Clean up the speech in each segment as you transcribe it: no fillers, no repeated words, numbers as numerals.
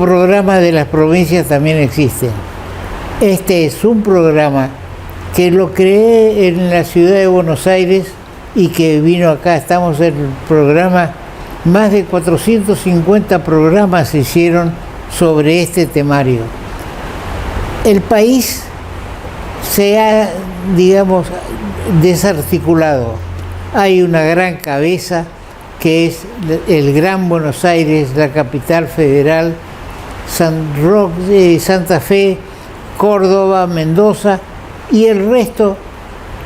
programas de las provincias también existen. Este es un programa que lo creé en la ciudad de Buenos Aires y que vino acá. Estamos en el programa, más de 450 programas se hicieron sobre este temario. El país se ha, digamos, desarticulado. Hay una gran cabeza que es el Gran Buenos Aires, la capital federal, Santa Fe, Córdoba, Mendoza, y el resto,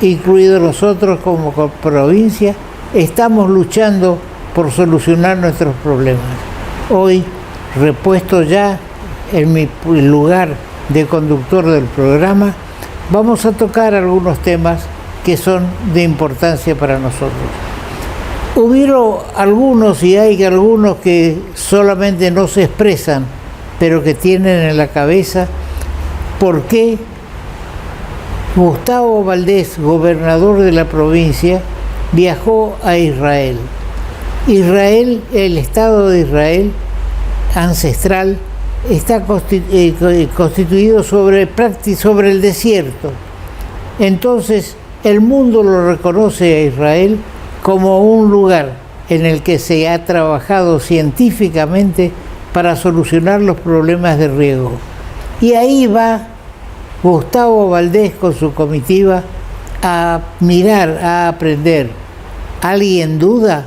incluidos nosotros como provincia, estamos luchando por solucionar nuestros problemas. Hoy, repuesto ya en mi lugar de conductor del programa, vamos a tocar algunos temas que son de importancia para nosotros. Hubieron algunos y hay algunos que solamente no se expresan, pero que tienen en la cabeza por qué Gustavo Valdés, gobernador de la provincia, viajó a Israel. Israel, el Estado de Israel ancestral, está constituido sobre el desierto. Entonces, el mundo lo reconoce a Israel como un lugar en el que se ha trabajado científicamente para solucionar los problemas de riego. Y ahí va Gustavo Valdés con su comitiva a mirar, a aprender. ¿Alguien duda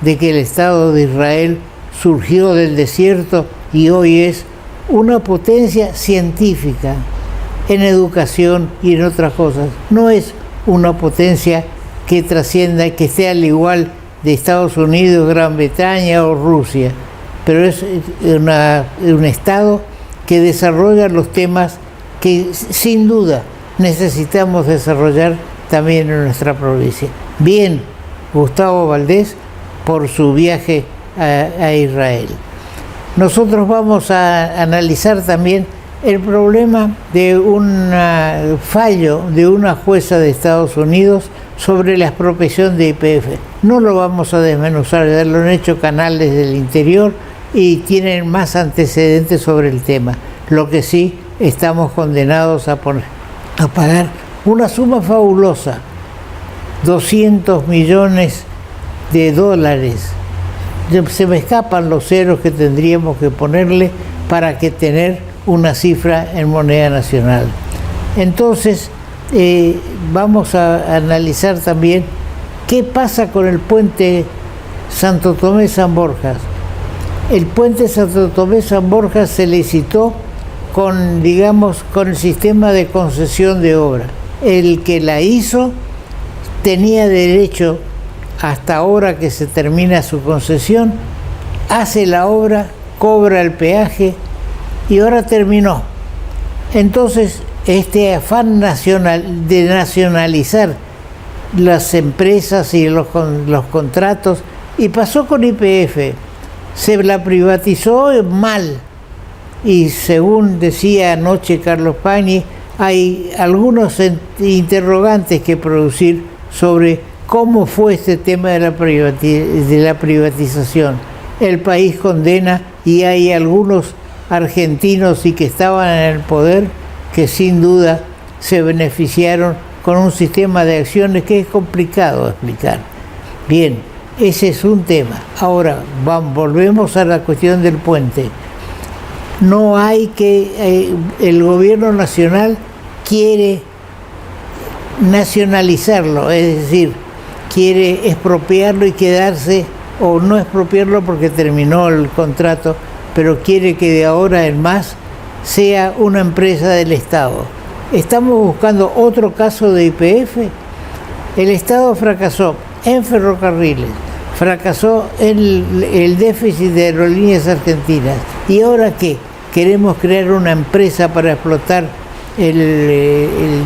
de que el Estado de Israel surgió del desierto y hoy es una potencia científica en educación y en otras cosas? No es una potencia que trascienda, que esté al igual de Estados Unidos, Gran Bretaña o Rusia, pero es un Estado que desarrolla los temas que sin duda necesitamos desarrollar también en nuestra provincia. Bien, Gustavo Valdés por su viaje a Israel. Nosotros vamos a analizar también el problema de un fallo de una jueza de Estados Unidos sobre la expropiación de YPF. No lo vamos a desmenuzar, ya lo han hecho canales del interior y tienen más antecedentes sobre el tema. Lo que sí, estamos condenados a pagar una suma fabulosa, $200 millones. Se me escapan los ceros que tendríamos que ponerle para que tener una cifra en moneda nacional. Entonces, vamos a analizar también qué pasa con el puente Santo Tomé-San Borjas. El puente Santo Tomé-San Borjas se licitó con el sistema de concesión de obra. El que la hizo tenía derecho, hasta ahora que se termina su concesión, hace la obra, cobra el peaje y ahora terminó. Entonces, este afán nacional de nacionalizar las empresas y los contratos, y pasó con YPF, se la privatizó mal, y según decía anoche Carlos Pañi, hay algunos interrogantes que producir sobre cómo fue este tema de la privatización. El país condena y hay algunos argentinos y que estaban en el poder que sin duda se beneficiaron con un sistema de acciones que es complicado de explicar. Bien, ese es un tema. Ahora, volvemos a la cuestión del puente. No hay que... el gobierno nacional quiere nacionalizarlo, es decir, quiere expropiarlo y quedarse, o no expropiarlo porque terminó el contrato, pero quiere que de ahora en más sea una empresa del Estado. Estamos buscando otro caso de YPF. El Estado fracasó en ferrocarriles, fracasó en el déficit de aerolíneas argentinas. ¿Y ahora qué? Queremos crear una empresa para explotar el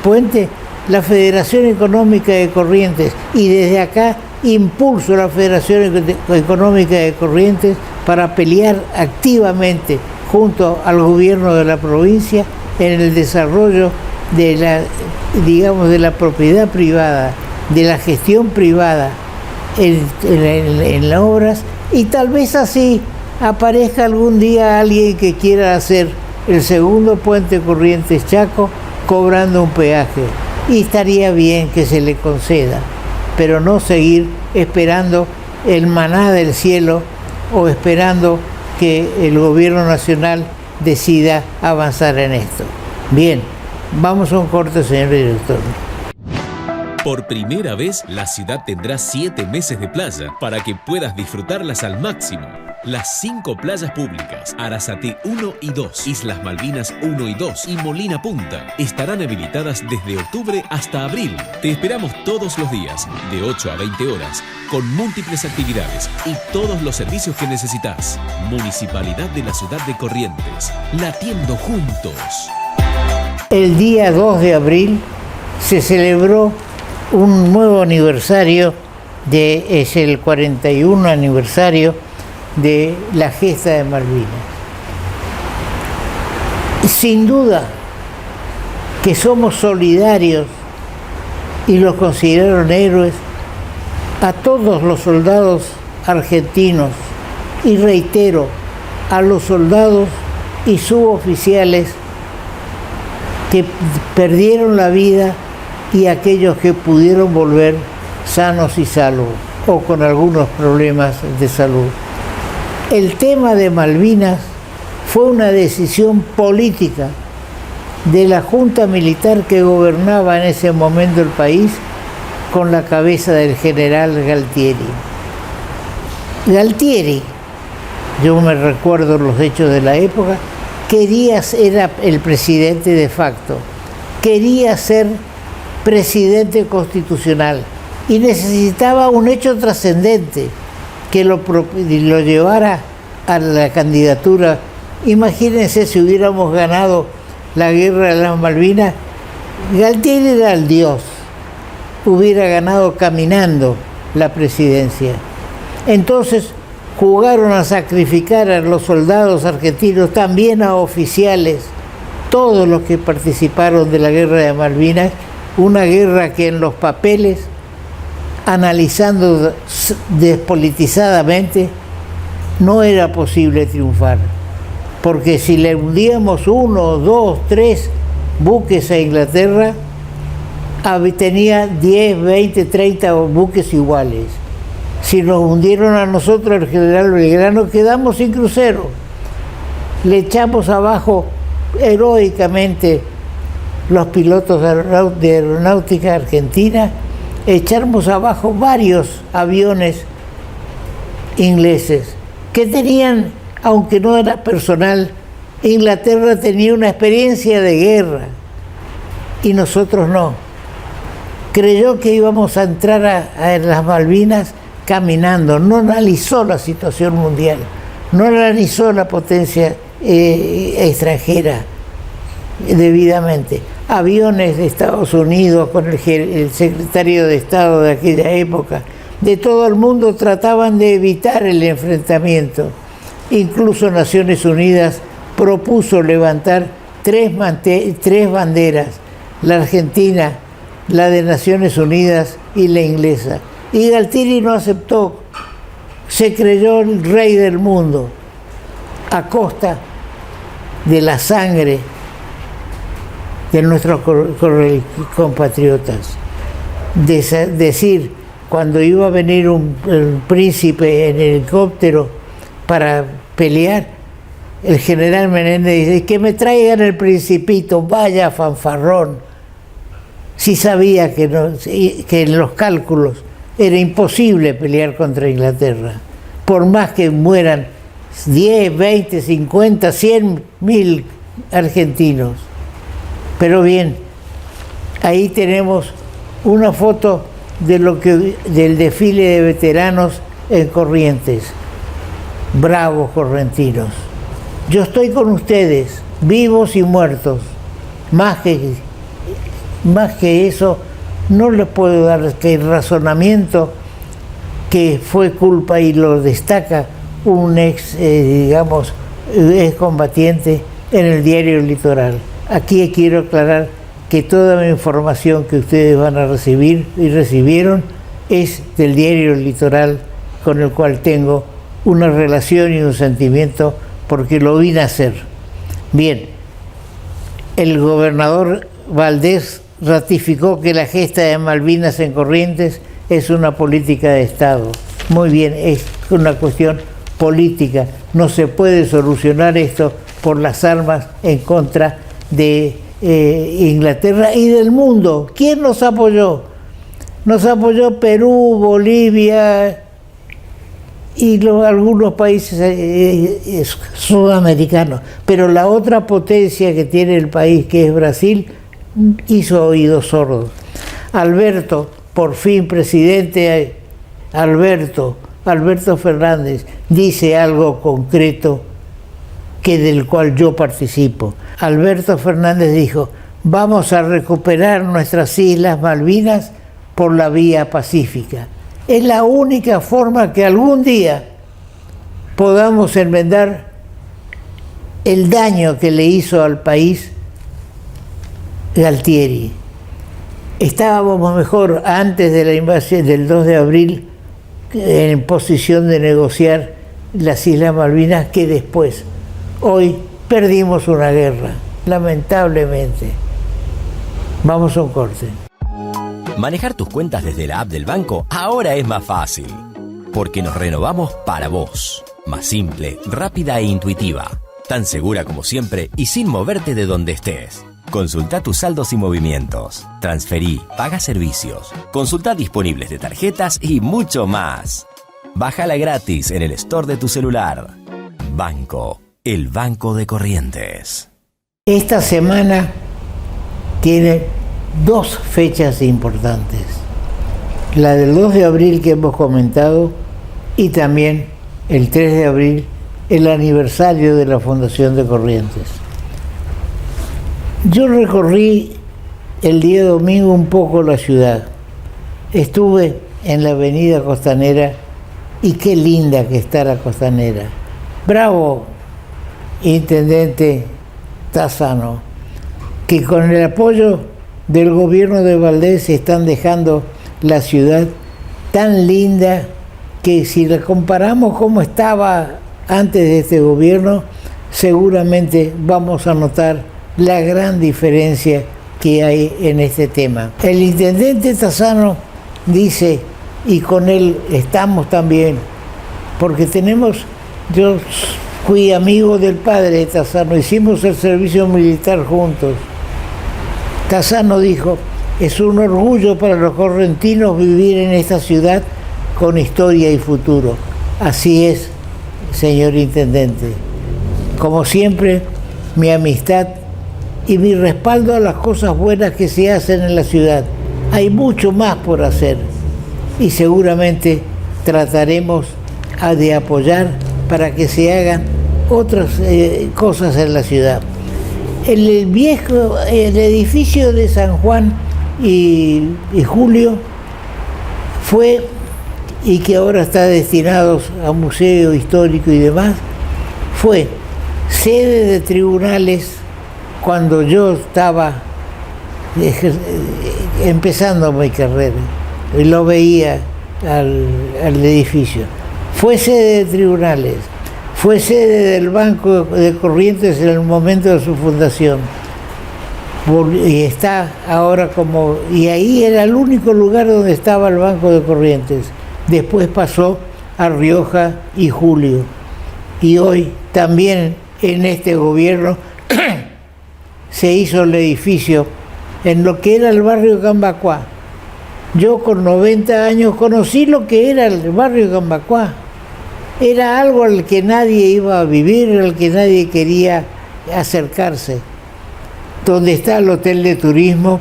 puente. La Federación Económica de Corrientes, y desde acá impulso la Federación Económica de Corrientes para pelear activamente junto al gobierno de la provincia en el desarrollo de la propiedad privada, de la gestión privada en las obras, y tal vez así aparezca algún día alguien que quiera hacer el segundo puente Corrientes-Chaco cobrando un peaje. Y estaría bien que se le conceda, pero no seguir esperando el maná del cielo o esperando que el gobierno nacional decida avanzar en esto. Bien, vamos a un corte, señor director. Por primera vez, la ciudad tendrá 7 meses de playa para que puedas disfrutarlas al máximo. Las 5 playas públicas, Arasate 1 y 2, Islas Malvinas 1 y 2 y Molina Punta, estarán habilitadas desde octubre hasta abril. Te esperamos todos los días, de 8 a 20 horas, con múltiples actividades y todos los servicios que necesitas. Municipalidad de la Ciudad de Corrientes, latiendo juntos. El día 2 de abril se celebró un nuevo aniversario, es el 41 aniversario de la gesta de Malvinas. Sin duda que somos solidarios, y los consideraron héroes, a todos los soldados argentinos, y reitero, a los soldados y suboficiales que perdieron la vida y aquellos que pudieron volver sanos y salvos o con algunos problemas de salud. El tema de Malvinas fue una decisión política de la junta militar que gobernaba en ese momento el país, con la cabeza del general Galtieri. Galtieri, yo me recuerdo los hechos de la época, era el presidente de facto, quería ser presidente constitucional y necesitaba un hecho trascendente que lo llevara a la candidatura. Imagínense si hubiéramos ganado la guerra de las Malvinas, Galtieri era el dios, hubiera ganado caminando la presidencia. Entonces jugaron a sacrificar a los soldados argentinos, también a oficiales, todos los que participaron de la guerra de Malvinas, una guerra que en los papeles, analizando despolitizadamente, no era posible triunfar, porque si le hundíamos 1, 2, 3 buques a Inglaterra, tenía 10, 20, 30 buques iguales. Si nos hundieron a nosotros, el general Belgrano, quedamos sin crucero. Le echamos abajo heroicamente los pilotos de aeronáutica argentina, echamos abajo varios aviones ingleses que tenían, aunque no era personal, Inglaterra tenía una experiencia de guerra y nosotros no. Creyó que íbamos a entrar a las Malvinas caminando, no analizó la situación mundial, no analizó la potencia extranjera debidamente. Aviones de Estados Unidos con el secretario de Estado de aquella época, de todo el mundo, trataban de evitar el enfrentamiento. Incluso Naciones Unidas propuso levantar tres banderas, la argentina, la de Naciones Unidas y la inglesa. Y Galtieri no aceptó, se creyó el rey del mundo, a costa de la sangre de nuestros compatriotas. Decir, cuando iba a venir un príncipe en helicóptero para pelear, el general Menéndez dice: que me traigan el Principito, vaya fanfarrón. Si sabía que en los cálculos era imposible pelear contra Inglaterra, por más que mueran 10, 20, 50, 100.000 argentinos. Pero bien, ahí tenemos una foto del desfile de veteranos en Corrientes. Bravos correntinos. Yo estoy con ustedes, vivos y muertos. Más que eso, no les puedo dar que el razonamiento que fue culpa, y lo destaca un ex combatiente en el diario Litoral. Aquí quiero aclarar que toda la información que ustedes van a recibir y recibieron es del diario Litoral, con el cual tengo una relación y un sentimiento porque lo vi nacer. Bien, el gobernador Valdés ratificó que la gesta de Malvinas en Corrientes es una política de Estado. Muy bien, es una cuestión política. No se puede solucionar esto por las armas en contra de Inglaterra y del mundo. ¿Quién nos apoyó? Nos apoyó Perú, Bolivia y algunos países sudamericanos. Pero la otra potencia que tiene el país, que es Brasil, hizo oídos sordos. Alberto, por fin presidente, Alberto Fernández, dice algo concreto del cual yo participo. Alberto Fernández dijo: vamos a recuperar nuestras Islas Malvinas por la vía pacífica. Es la única forma que algún día podamos enmendar el daño que le hizo al país Galtieri. Estábamos mejor antes de la invasión del 2 de abril en posición de negociar las Islas Malvinas que después. Hoy perdimos una guerra, lamentablemente. Vamos a un corte. Manejar tus cuentas desde la app del banco ahora es más fácil, porque nos renovamos para vos. Más simple, rápida e intuitiva, tan segura como siempre y sin moverte de donde estés. Consulta tus saldos y movimientos, transferí, paga servicios, consulta disponibles de tarjetas y mucho más. Bájala gratis en el store de tu celular. Banco, el Banco de Corrientes. Esta semana tiene dos fechas importantes. La del 2 de abril que hemos comentado y también el 3 de abril, el aniversario de la Fundación de Corrientes. Yo recorrí el día domingo un poco la ciudad. Estuve en la avenida Costanera y qué linda que está la Costanera. Bravo, intendente Tassano, que con el apoyo del gobierno de Valdés están dejando la ciudad tan linda que si la comparamos como estaba antes de este gobierno, seguramente vamos a notar la gran diferencia que hay en este tema. El intendente Tassano dice, y con él estamos también, porque yo fui amigo del padre de Tassano, hicimos el servicio militar juntos. Tassano dijo: es un orgullo para los correntinos vivir en esta ciudad con historia y futuro. Así es, señor intendente. Como siempre, mi amistad y mi respaldo a las cosas buenas que se hacen en la ciudad. Hay mucho más por hacer y seguramente trataremos de apoyar para que se hagan otras cosas en la ciudad. El edificio de San Juan y Julio fue, y que ahora está destinado a museo histórico y demás, fue sede de tribunales cuando yo estaba empezando mi carrera y lo veía al edificio. Fue sede de tribunales, fue sede del Banco de Corrientes en el momento de su fundación. Y está ahora y ahí era el único lugar donde estaba el Banco de Corrientes. Después pasó a Rioja y Julio. Y hoy también en este gobierno se hizo el edificio en lo que era el barrio Cambacuá. Yo con 90 años conocí lo que era el barrio Cambacuá. Era algo al que nadie iba a vivir, al que nadie quería acercarse. Donde está el Hotel de Turismo,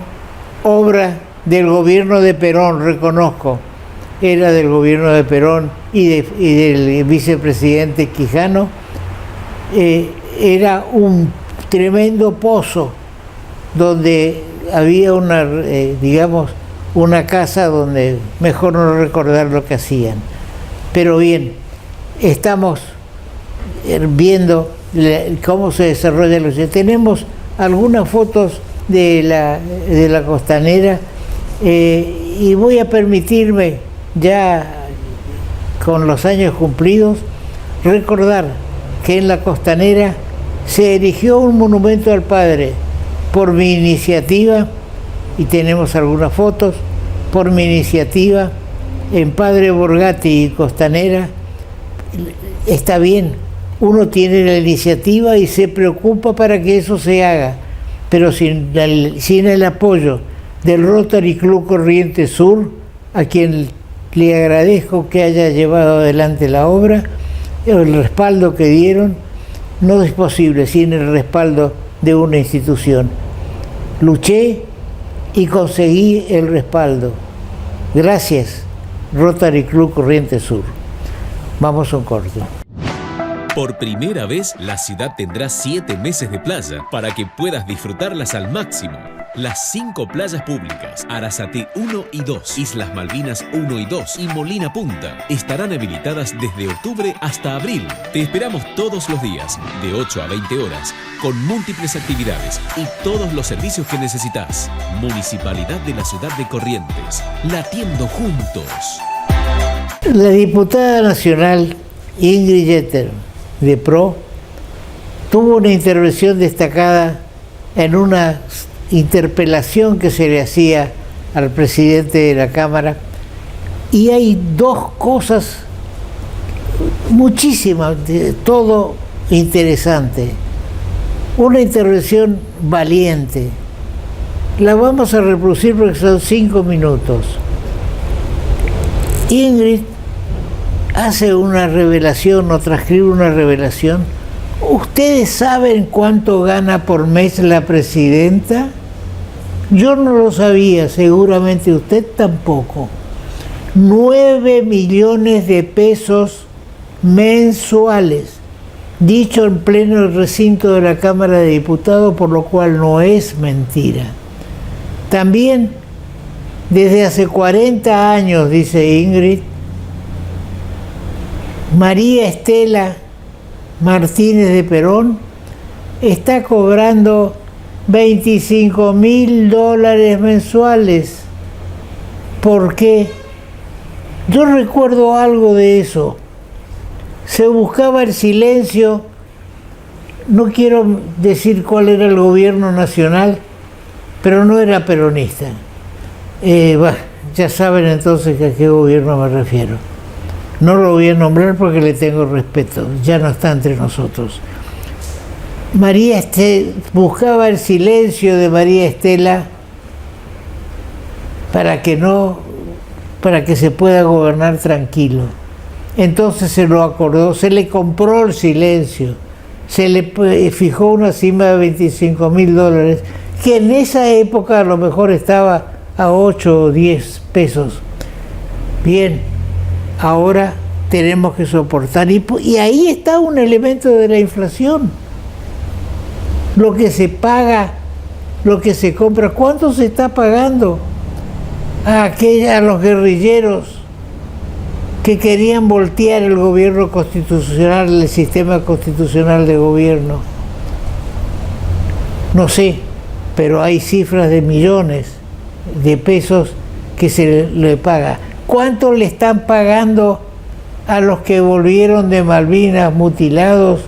obra del gobierno de Perón, reconozco. Era del gobierno de Perón y del vicepresidente Quijano. Era un tremendo pozo donde había una casa donde mejor no recordar lo que hacían. Pero bien, estamos viendo cómo se desarrolla la ciudad. Tenemos algunas fotos de la Costanera y voy a permitirme, ya con los años cumplidos, recordar que en la Costanera se erigió un monumento al padre por mi iniciativa, y tenemos algunas fotos, por mi iniciativa, en Padre Borgatti y Costanera. Está bien, uno tiene la iniciativa y se preocupa para que eso se haga, pero sin el apoyo del Rotary Club Corrientes Sur, a quien le agradezco que haya llevado adelante la obra, el respaldo que dieron, no es posible sin el respaldo de una institución. Luché y conseguí el respaldo. Gracias, Rotary Club Corrientes Sur. Vamos a un corte. Por primera vez, la ciudad tendrá 7 meses de playa para que puedas disfrutarlas al máximo. Las 5 playas públicas, Arasate 1 y 2, Islas Malvinas 1 y 2 y Molina Punta, estarán habilitadas desde octubre hasta abril. Te esperamos todos los días, de 8 a 20 horas, con múltiples actividades y todos los servicios que necesitas. Municipalidad de la Ciudad de Corrientes, latiendo juntos. La diputada nacional Ingrid Jeter, de PRO, tuvo una intervención destacada en una interpelación que se le hacía al presidente de la Cámara, y hay dos cosas, muchísimas, todo interesante. Una intervención valiente. La vamos a reproducir porque son 5 minutos. Ingrid hace una revelación o transcribe una revelación. ¿Ustedes saben cuánto gana por mes la presidenta? Yo no lo sabía, seguramente usted tampoco. 9 millones de pesos mensuales, dicho en pleno recinto de la Cámara de Diputados, por lo cual no es mentira. También, desde hace 40 años, dice Ingrid, María Estela Martínez de Perón está cobrando $25.000 mensuales. ¿Por qué? Yo recuerdo algo de eso. Se buscaba el silencio. No quiero decir cuál era el gobierno nacional, pero no era peronista. Ya saben entonces a qué gobierno me refiero. No lo voy a nombrar porque le tengo respeto, ya no está entre nosotros. Buscaba el silencio de María Estela para que se pueda gobernar tranquilo. Entonces se lo acordó, se le compró el silencio, se le fijó una cima de $25.000, que en esa época a lo mejor estaba a 8 o 10 pesos. Bien, ahora tenemos que soportar, y ahí está un elemento de la inflación. Lo que se paga, lo que se compra, ¿cuánto se está pagando a los guerrilleros que querían voltear el gobierno constitucional, el sistema constitucional de gobierno? No sé, pero hay cifras de millones de pesos que se le paga. ¿Cuánto le están pagando a los que volvieron de Malvinas mutilados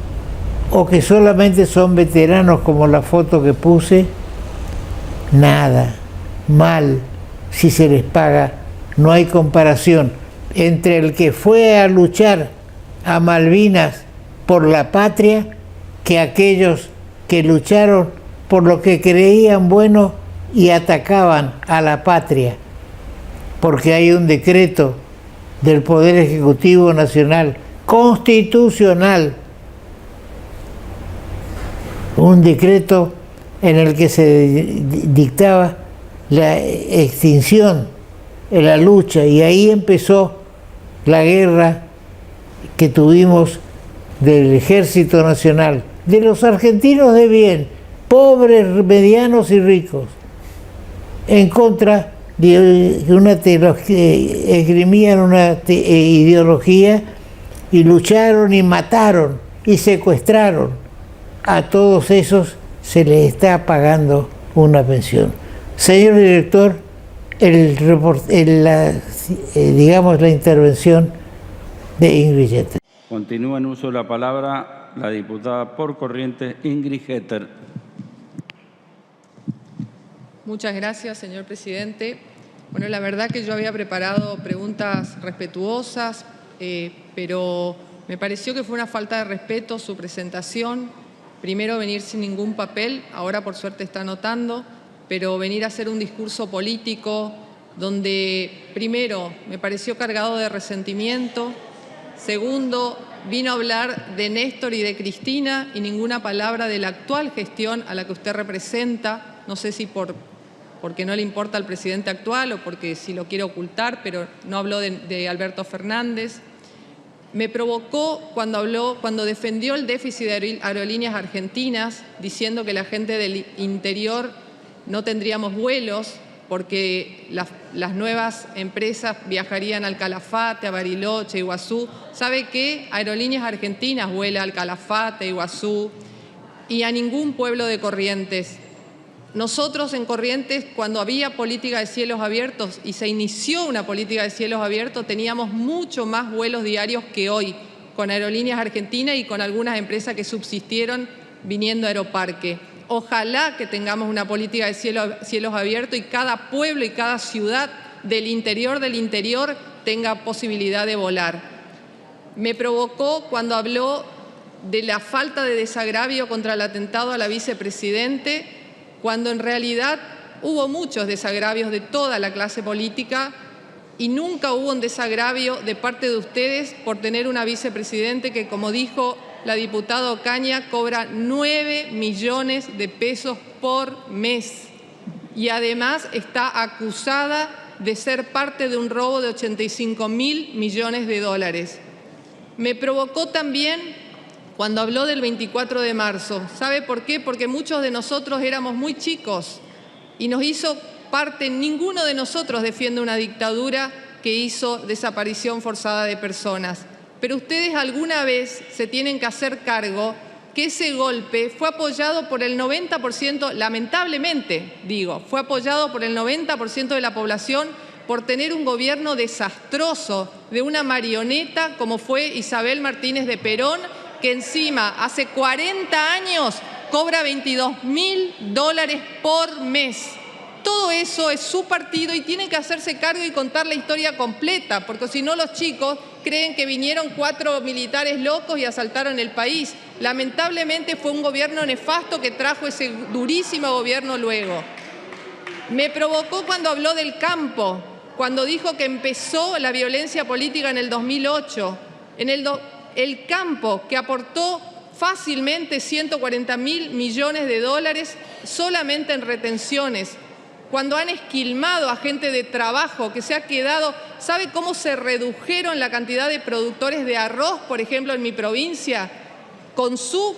o que solamente son veteranos, como la foto que puse? Nada. Mal. Si se les paga, no hay comparación entre el que fue a luchar a Malvinas por la patria que aquellos que lucharon por lo que creían bueno y atacaban a la patria, porque hay un decreto del Poder Ejecutivo Nacional, constitucional, un decreto en el que se dictaba la extinción de la lucha, y ahí empezó la guerra que tuvimos del Ejército Nacional, de los argentinos de bien, pobres, medianos y ricos, en contra de esgrimían una ideología y lucharon y mataron y secuestraron. A todos esos se les está pagando una pensión. Señor director, la intervención de Ingrid Jeter. Continúa en uso de la palabra la diputada por Corrientes Ingrid Hetter. Muchas gracias, señor presidente. Bueno, la verdad que yo había preparado preguntas respetuosas, pero me pareció que fue una falta de respeto su presentación. Primero venir sin ningún papel, ahora por suerte está anotando, pero venir a hacer un discurso político donde, primero, me pareció cargado de resentimiento. Segundo, vino a hablar de Néstor y de Cristina y ninguna palabra de la actual gestión a la que usted representa. No sé si porque no le importa al presidente actual o porque si lo quiere ocultar, pero no habló de Alberto Fernández. Me provocó cuando defendió el déficit de aerolíneas argentinas, diciendo que la gente del interior no tendríamos vuelos porque las nuevas empresas viajarían al Calafate, a Bariloche, Iguazú. ¿Sabe qué? Aerolíneas Argentinas vuela al Calafate, Iguazú y a ningún pueblo de Corrientes. Nosotros en Corrientes, cuando había política de cielos abiertos y se inició una política de cielos abiertos, teníamos mucho más vuelos diarios que hoy, con Aerolíneas Argentinas y con algunas empresas que subsistieron viniendo a Aeroparque. Ojalá que tengamos una política de cielos abiertos y cada pueblo y cada ciudad del interior tenga posibilidad de volar. Me provocó cuando habló de la falta de desagravio contra el atentado a la vicepresidente, cuando en realidad hubo muchos desagravios de toda la clase política y nunca hubo un desagravio de parte de ustedes por tener una vicepresidente que, como dijo la diputada Ocaña, cobra 9 millones de pesos por mes y además está acusada de ser parte de un robo de 85.000 millones de dólares. Me provocó también cuando habló del 24 de marzo. ¿Sabe por qué? Porque muchos de nosotros éramos muy chicos y nos hizo parte, ninguno de nosotros defiende una dictadura que hizo desaparición forzada de personas. Pero ustedes alguna vez se tienen que hacer cargo que ese golpe fue apoyado por el 90%, lamentablemente digo, fue apoyado por el 90% de la población por tener un gobierno desastroso de una marioneta como fue Isabel Martínez de Perón, que encima hace 40 años cobra $22.000 por mes. Todo eso es su partido y tienen que hacerse cargo y contar la historia completa, porque si no los chicos creen que vinieron 4 militares locos y asaltaron el país. Lamentablemente fue un gobierno nefasto que trajo ese durísimo gobierno luego. Me provocó cuando habló del campo, cuando dijo que empezó la violencia política en el 2008. El campo, que aportó fácilmente 140.000 millones de dólares solamente en retenciones, cuando han esquilmado a gente de trabajo que se ha quedado. ¿Sabe cómo se redujeron la cantidad de productores de arroz, por ejemplo, en mi provincia? Con su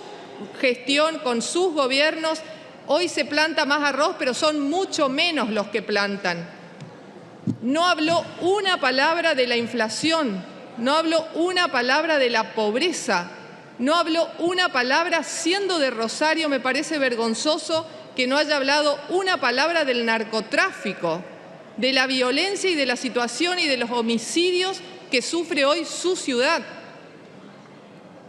gestión, con sus gobiernos, hoy se planta más arroz, pero son mucho menos los que plantan. No habló una palabra de la inflación, no habló una palabra de la pobreza, no habló una palabra, siendo de Rosario, me parece vergonzoso que no haya hablado una palabra del narcotráfico, de la violencia y de la situación y de los homicidios que sufre hoy su ciudad.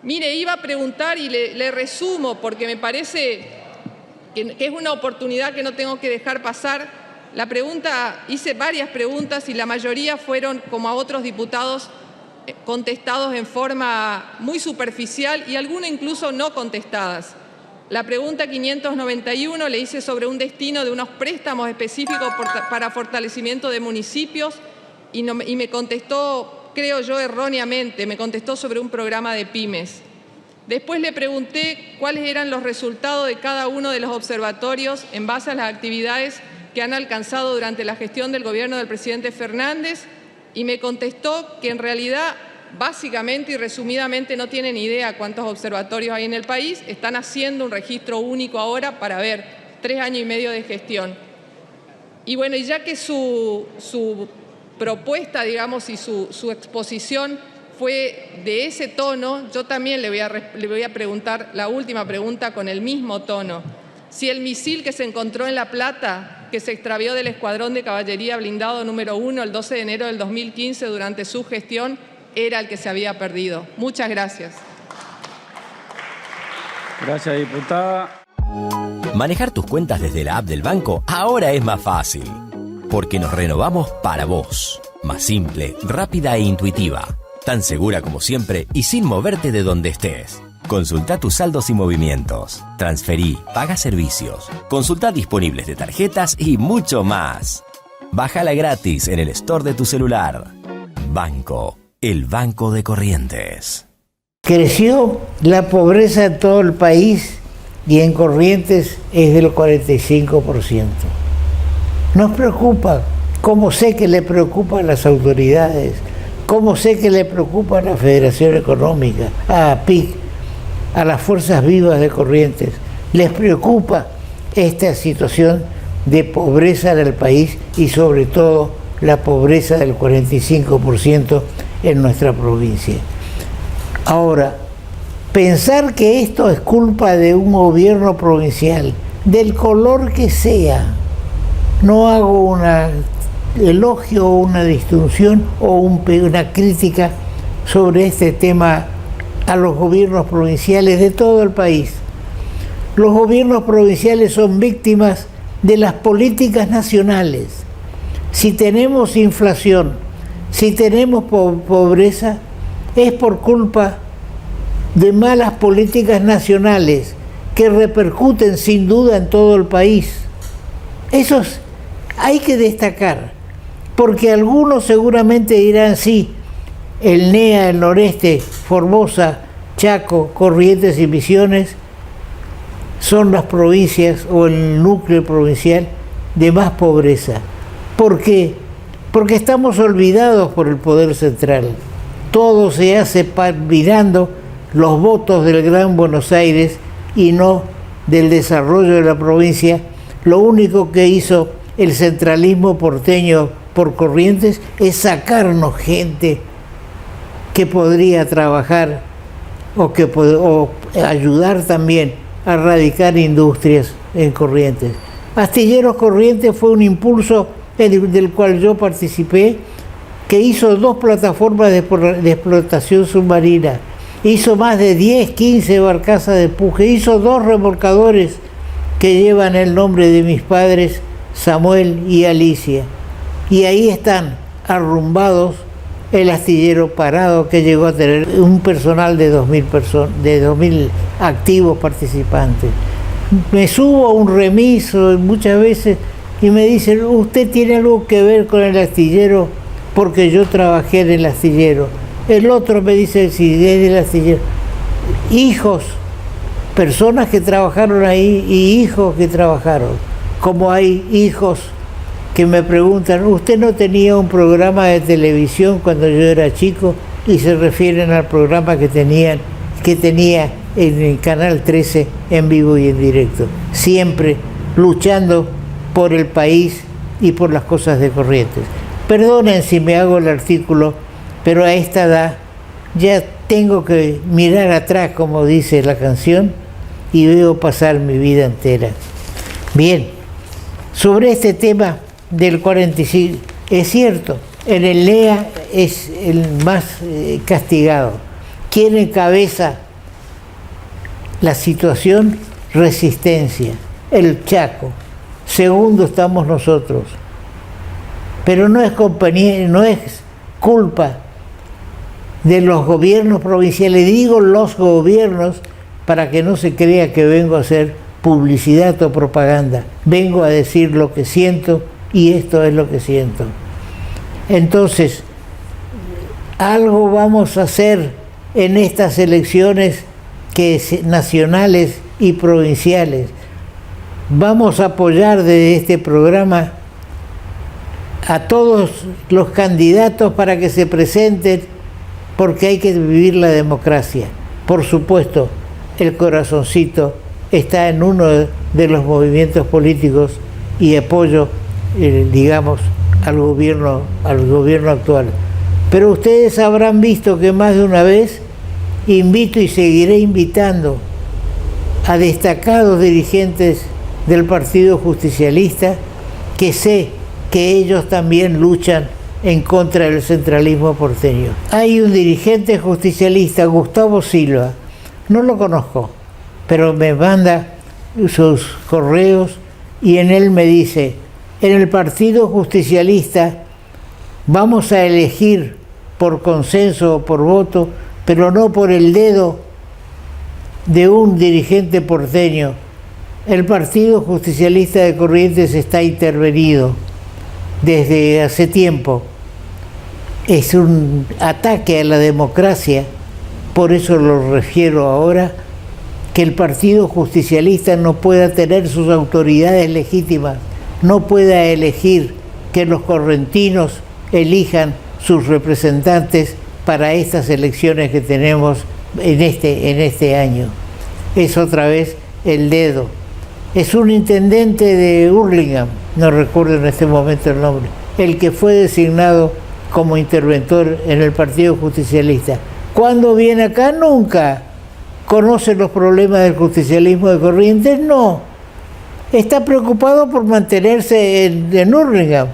Mire, iba a preguntar y le resumo porque me parece que es una oportunidad que no tengo que dejar pasar. La pregunta, hice varias preguntas y la mayoría fueron, como a otros diputados, contestados en forma muy superficial y algunas incluso no contestadas. La pregunta 591 le hice sobre un destino de unos préstamos específicos para fortalecimiento de municipios y me contestó, creo yo erróneamente, me contestó sobre un programa de pymes. Después le pregunté cuáles eran los resultados de cada uno de los observatorios en base a las actividades que han alcanzado durante la gestión del gobierno del presidente Fernández y me contestó que en realidad básicamente y resumidamente no tienen idea cuántos observatorios hay en el país, están haciendo un registro único ahora para ver 3 años y medio de gestión. Y bueno, y ya que su propuesta, digamos, y su exposición fue de ese tono, yo también le voy a preguntar la última pregunta con el mismo tono. Si el misil que se encontró en La Plata, que se extravió del Escuadrón de Caballería Blindado número 1 el 12 de enero del 2015 durante su gestión, era el que se había perdido. Muchas gracias. Gracias, diputada. Manejar tus cuentas desde la app del banco ahora es más fácil, porque nos renovamos para vos. Más simple, rápida e intuitiva. Tan segura como siempre y sin moverte de donde estés. Consulta tus saldos y movimientos. Transferí, paga servicios. Consulta disponibles de tarjetas y mucho más. Bájala gratis en el store de tu celular. Banco, el banco de Corrientes. Creció la pobreza en todo el país y en Corrientes es del 45%. Nos preocupa, como sé que le preocupa a las autoridades, como sé que le preocupa a la Federación Económica, a APIC, a las fuerzas vivas de Corrientes. Les preocupa esta situación de pobreza en el país y sobre todo la pobreza del 45% en nuestra provincia. Ahora, pensar que esto es culpa de un gobierno provincial, del color que sea, no hago un elogio o una distinción o una crítica sobre este tema a los gobiernos provinciales de todo el país. Los gobiernos provinciales son víctimas de las políticas nacionales. Si tenemos inflación, si tenemos pobreza, es por culpa de malas políticas nacionales que repercuten sin duda en todo el país. Eso hay que destacar, porque algunos seguramente dirán, sí, el NEA, el Noreste, Formosa, Chaco, Corrientes y Misiones son las provincias o el núcleo provincial de más pobreza. ¿Por qué? Porque estamos olvidados por el poder central. Todo se hace mirando los votos del Gran Buenos Aires y no del desarrollo de la provincia. Lo único que hizo el centralismo porteño por Corrientes es sacarnos gente que podría trabajar o ayudar también a radicar industrias en Corrientes. Astilleros Corrientes fue un impulso del cual yo participé, que hizo 2 plataformas de explotación submarina, hizo más de 10, 15 barcazas de empuje, hizo 2 remolcadores que llevan el nombre de mis padres, Samuel y Alicia. Y ahí están arrumbados el astillero Parado, que llegó a tener un personal de 2.000 activos participantes. Me subo a un remiso muchas veces y me dicen, ¿usted tiene algo que ver con el astillero? Porque yo trabajé en el astillero. El otro me dice, sí, es del astillero. Hijos, personas que trabajaron ahí y hijos que trabajaron. Como hay hijos que me preguntan, ¿usted no tenía un programa de televisión cuando yo era chico? Y se refieren al programa que tenía en el Canal 13 en vivo y en directo. Siempre luchando por el país y por las cosas de Corrientes. Perdonen si me hago el artículo, pero a esta edad ya tengo que mirar atrás, como dice la canción, y veo pasar mi vida entera. Bien, sobre este tema del 45, es cierto, en el NEA es el más castigado. ¿Quién encabeza la situación? Resistencia, el Chaco. Segundo estamos nosotros. Pero no es culpa de los gobiernos provinciales. Digo los gobiernos para que no se crea que vengo a hacer publicidad o propaganda. Vengo a decir lo que siento y esto es lo que siento. Entonces, algo vamos a hacer en estas elecciones nacionales y provinciales. Vamos a apoyar desde este programa a todos los candidatos para que se presenten, porque hay que vivir la democracia. Por supuesto, el corazoncito está en uno de los movimientos políticos y apoyo, digamos, al gobierno actual. Pero ustedes habrán visto que más de una vez invito y seguiré invitando a destacados dirigentes del Partido Justicialista, que sé que ellos también luchan en contra del centralismo porteño. Hay un dirigente justicialista, Gustavo Silva, no lo conozco, pero me manda sus correos y en él me dice: en el Partido Justicialista vamos a elegir por consenso o por voto, pero no por el dedo de un dirigente porteño. El Partido Justicialista de Corrientes está intervenido desde hace tiempo. Es un ataque a la democracia, por eso lo refiero ahora, que el Partido Justicialista no pueda tener sus autoridades legítimas, no pueda elegir, que los correntinos elijan sus representantes para estas elecciones que tenemos en este año. Es otra vez el dedo. Es un intendente de Hurlingham, no recuerdo en este momento el nombre, el que fue designado como interventor en el Partido Justicialista. ¿Cuándo viene acá? Nunca. ¿Conoce los problemas del justicialismo de Corrientes? No. Está preocupado por mantenerse en Hurlingham.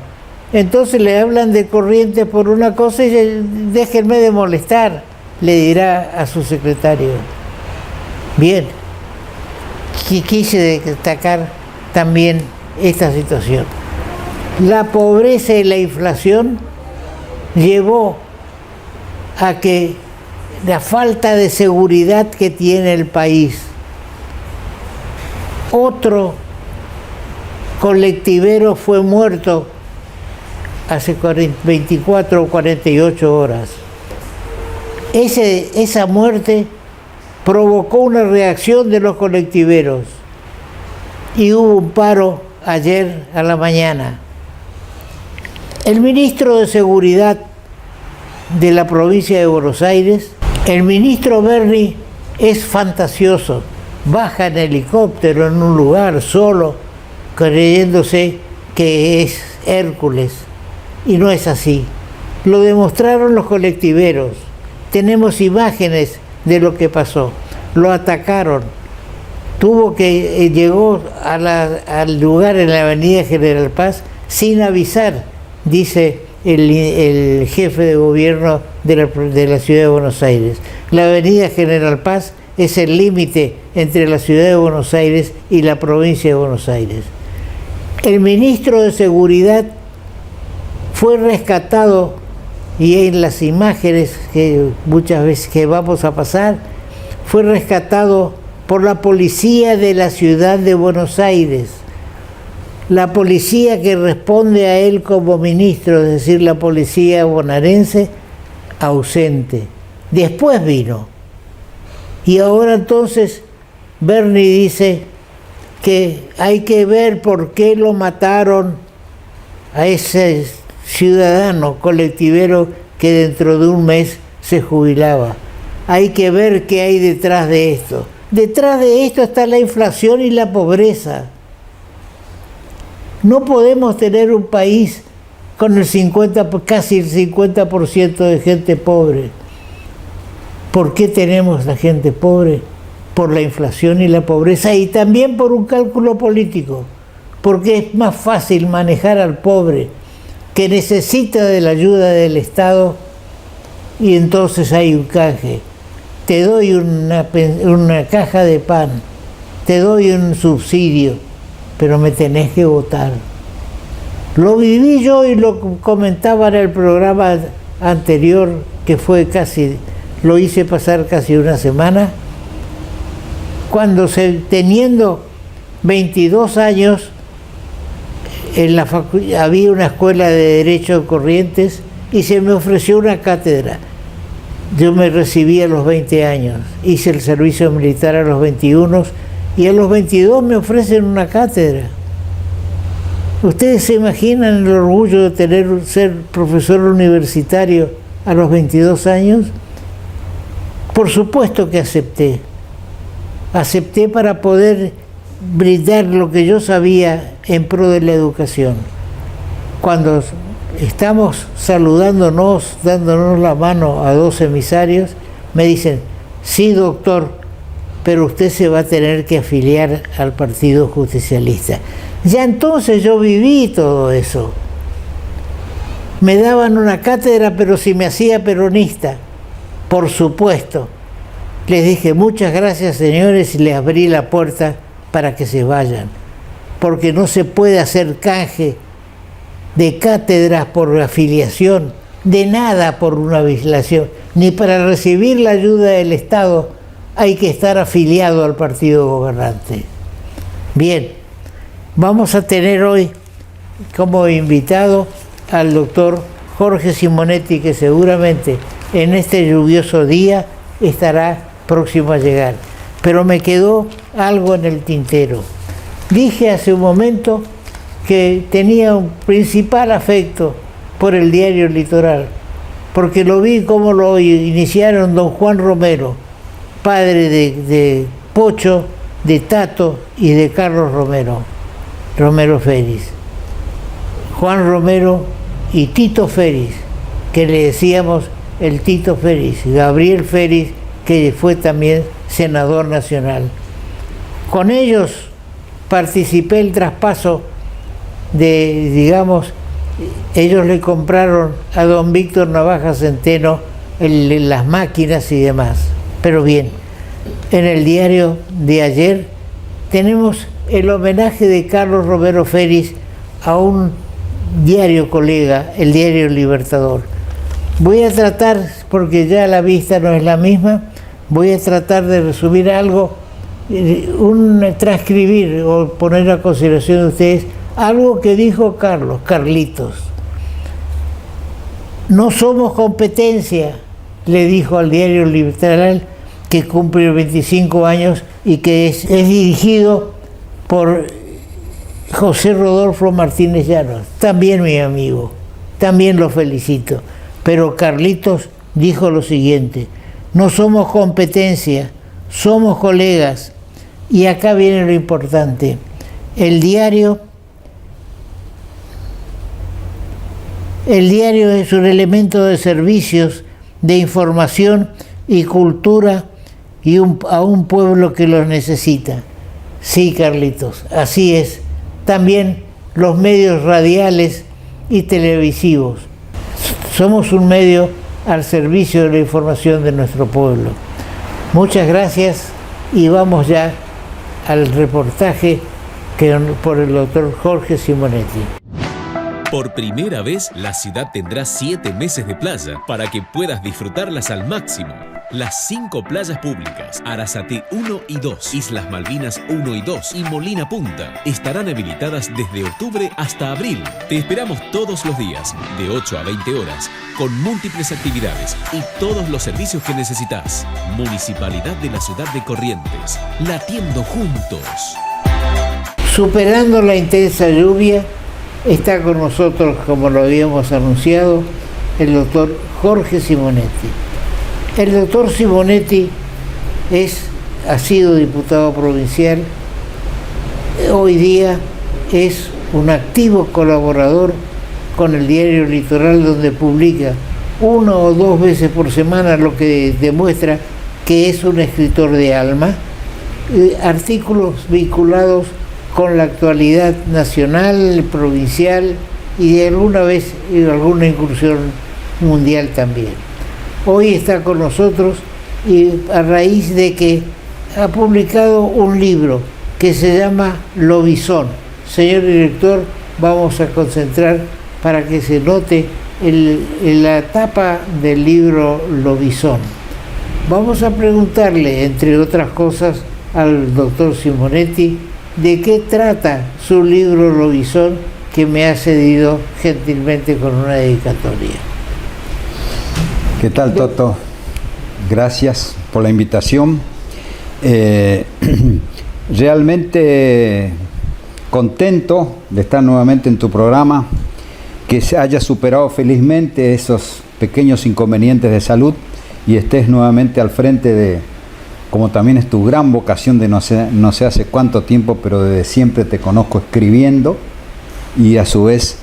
Entonces le hablan de Corrientes por una cosa y déjenme de molestar, le dirá a su secretario. Bien. Quise destacar también esta situación. La pobreza y la inflación llevó a que la falta de seguridad que tiene el país. Otro colectivero fue muerto hace 24 o 48 horas. Esa muerte provocó una reacción de los colectiveros y hubo un paro ayer a la mañana. El ministro de Seguridad de la provincia de Buenos Aires, el ministro Berni, es fantasioso, baja en helicóptero en un lugar solo, creyéndose que es Hércules, y no es así. Lo demostraron los colectiveros, tenemos imágenes de lo que pasó. Lo atacaron, llegó al lugar en la avenida General Paz sin avisar, dice el jefe de gobierno de la ciudad de Buenos Aires. La avenida General Paz es el límite entre la ciudad de Buenos Aires y la provincia de Buenos Aires. El ministro de Seguridad fue rescatado, y en las imágenes que muchas veces que vamos a pasar, fue rescatado por la policía de la ciudad de Buenos Aires, la policía que responde a él como ministro, es decir, la policía bonaerense, ausente. Después vino. Y ahora entonces Berni dice que hay que ver por qué lo mataron a ese ciudadano colectivero que dentro de un mes se jubilaba. Hay que ver qué hay detrás de esto. Detrás de esto está la inflación y la pobreza. No podemos tener un país con casi el 50% de gente pobre. ¿Por qué tenemos la gente pobre? Por la inflación y la pobreza, y también por un cálculo político, porque es más fácil manejar al pobre que necesita de la ayuda del Estado, y entonces hay un canje. Te doy una caja de pan, te doy un subsidio, pero me tenés que votar. Lo viví yo y lo comentaba en el programa anterior, que fue lo hice pasar casi una semana, cuando teniendo 22 años, había una escuela de Derecho en Corrientes y se me ofreció una cátedra. Yo me recibí a los 20 años, hice el servicio militar a los 21 y a los 22 me ofrecen una cátedra. ¿Ustedes se imaginan el orgullo de ser profesor universitario a los 22 años? Por supuesto que acepté. Acepté para poder brindar lo que yo sabía en pro de la educación. Cuando estamos saludándonos, dándonos la mano a dos emisarios, me dicen: sí, doctor, pero usted se va a tener que afiliar al Partido Justicialista. Ya entonces yo viví todo eso. Me daban una cátedra, pero si me hacía peronista, por supuesto. Les dije muchas gracias, señores, y les abrí la puerta para que se vayan, porque no se puede hacer canje de cátedras por afiliación, de nada por una vigilación, ni para recibir la ayuda del Estado hay que estar afiliado al partido gobernante. Bien, vamos a tener hoy como invitado al doctor Jorge Simonetti, que seguramente en este lluvioso día estará próximo a llegar. Pero me quedó algo en el tintero. Dije hace un momento que tenía un principal afecto por el diario Litoral, porque lo vi como lo iniciaron don Juan Romero, padre de Pocho, de Tato y de Carlos Romero Félix. Juan Romero y Tito Félix, que le decíamos el Tito Félix, Gabriel Félix, que fue también senador nacional. Con ellos participé el traspaso de, digamos, ellos le compraron a don Víctor Navaja Centeno las máquinas y demás. Pero bien, en el diario de ayer tenemos el homenaje de Carlos Romero Félix a un diario colega, el diario Libertador. Voy a tratar, porque ya la vista no es la misma, voy a tratar de resumir algo, transcribir o poner a consideración de ustedes algo que dijo Carlitos. No somos competencia, le dijo al diario Libertador, que cumple 25 años y que es dirigido por José Rodolfo Martínez Llanos, también mi amigo, también lo felicito. Pero Carlitos dijo lo siguiente: no somos competencia, somos colegas. Y acá viene lo importante. El diario es un elemento de servicios, de información y cultura y a un pueblo que los necesita. Sí, Carlitos, así es. También los medios radiales y televisivos. Somos un medio al servicio de la información de nuestro pueblo. Muchas gracias y vamos ya al reportaje por el doctor Jorge Simonetti. Por primera vez, la ciudad tendrá 7 meses de playa para que puedas disfrutarlas al máximo. Las 5 playas públicas, Arasate 1 y 2, Islas Malvinas 1 y 2 y Molina Punta estarán habilitadas desde octubre hasta abril. Te esperamos todos los días, de 8 a 20 horas, con múltiples actividades y todos los servicios que necesitas. Municipalidad de la Ciudad de Corrientes, latiendo juntos. Superando la intensa lluvia, está con nosotros, como lo habíamos anunciado, el doctor Jorge Simonetti. El doctor Simonetti ha sido diputado provincial, hoy día es un activo colaborador con el diario Litoral, donde publica 1 o 2 veces por semana, lo que demuestra que es un escritor de alma, artículos vinculados con la actualidad nacional, provincial y de alguna vez alguna incursión mundial también. Hoy está con nosotros y a raíz de que ha publicado un libro que se llama Lobizón. Señor director, vamos a concentrar para que se note la tapa del libro Lobizón. Vamos a preguntarle, entre otras cosas, al doctor Simonetti de qué trata su libro Lobizón, que me ha cedido gentilmente con una dedicatoria. ¿Qué tal, Toto? Gracias por la invitación. Realmente contento de estar nuevamente en tu programa, que se haya superado felizmente esos pequeños inconvenientes de salud y estés nuevamente al frente de, como también es tu gran vocación de no sé hace cuánto tiempo, pero desde siempre te conozco escribiendo y a su vez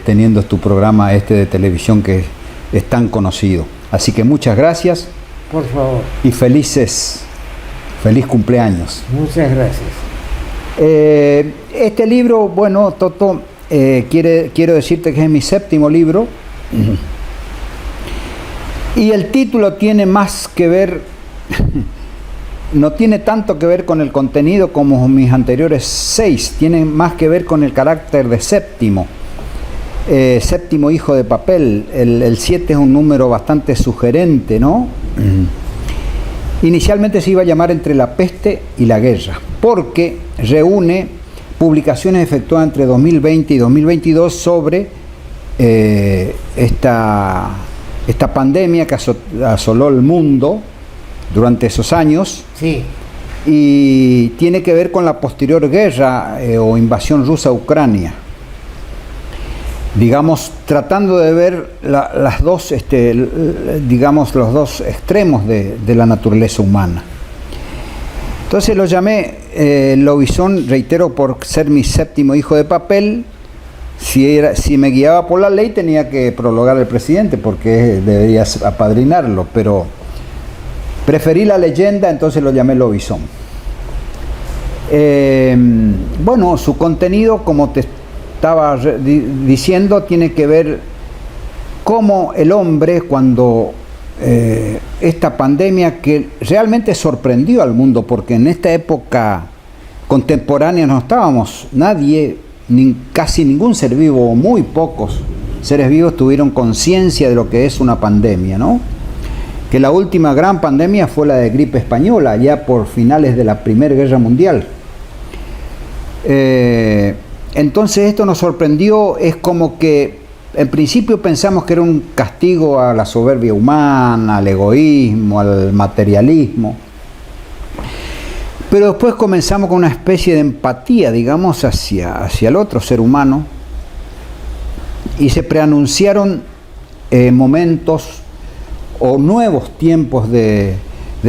teniendo tu programa de televisión que es tan conocido. Así que muchas gracias. Por favor. Y feliz cumpleaños. Muchas gracias. Este libro, bueno, Toto, quiero decirte que es mi 7º libro. Y el título tiene más que ver, no tiene tanto que ver con el contenido como mis anteriores 6, tiene más que ver con el carácter de séptimo. Séptimo hijo de papel. El 7 es un número bastante sugerente, ¿no? Inicialmente se iba a llamar Entre la peste y la guerra, porque reúne publicaciones efectuadas entre 2020 y 2022 sobre esta pandemia que asoló el mundo durante esos años. Sí. Y tiene que ver con la posterior guerra o invasión rusa a Ucrania. Digamos, tratando de ver las dos, digamos, los dos extremos de la naturaleza humana. Entonces lo llamé Lobizón, reitero, por ser mi 7º hijo de papel. Si me guiaba por la ley tenía que prologar al presidente porque debería apadrinarlo, pero preferí la leyenda, entonces lo llamé Lobizón. Bueno, su contenido, como te estaba diciendo, tiene que ver cómo el hombre, cuando esta pandemia que realmente sorprendió al mundo, porque en esta época contemporánea no estábamos, casi ningún ser vivo, o muy pocos seres vivos tuvieron conciencia de lo que es una pandemia, ¿no? Que la última gran pandemia fue la de gripe española, ya por finales de la Primera Guerra Mundial. Entonces esto nos sorprendió, es como que en principio pensamos que era un castigo a la soberbia humana, al egoísmo, al materialismo. Pero después comenzamos con una especie de empatía, digamos, hacia el otro ser humano, y se preanunciaron momentos o nuevos tiempos de